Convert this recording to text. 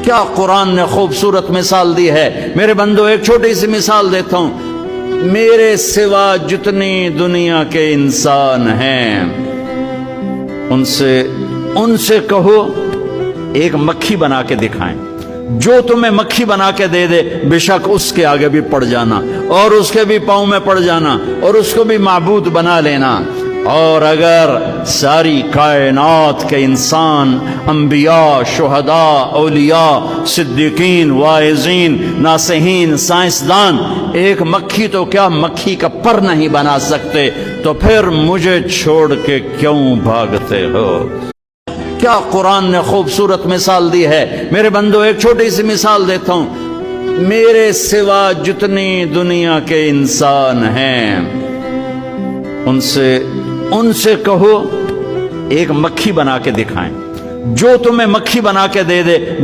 کیا قرآن نے خوبصورت مثال دی ہے۔ میرے بندو ایک چھوٹی سی مثال دیتا ہوں، میرے سوا جتنی دنیا کے انسان ہیں ان سے کہو ایک مکھی بنا کے دکھائیں، جو تمہیں مکھی بنا کے دے دے بے شک اس کے آگے بھی پڑ جانا اور اس کے بھی پاؤں میں پڑ جانا اور اس کو بھی معبود بنا لینا۔ اور اگر ساری کائنات کے انسان، انبیاء، شہداء، اولیاء، صدیقین، واعظین، ناصحین، سائنسدان ایک مکھی تو کیا مکھی کا پر نہیں بنا سکتے، تو پھر مجھے چھوڑ کے کیوں بھاگتے ہو؟ کیا قرآن نے خوبصورت مثال دی ہے۔ میرے بندو ایک چھوٹی سی مثال دیتا ہوں، میرے سوا جتنی دنیا کے انسان ہیں ان سے کہو ایک مکھی بنا کے دکھائیں، جو تمہیں مکھی بنا کے دے دے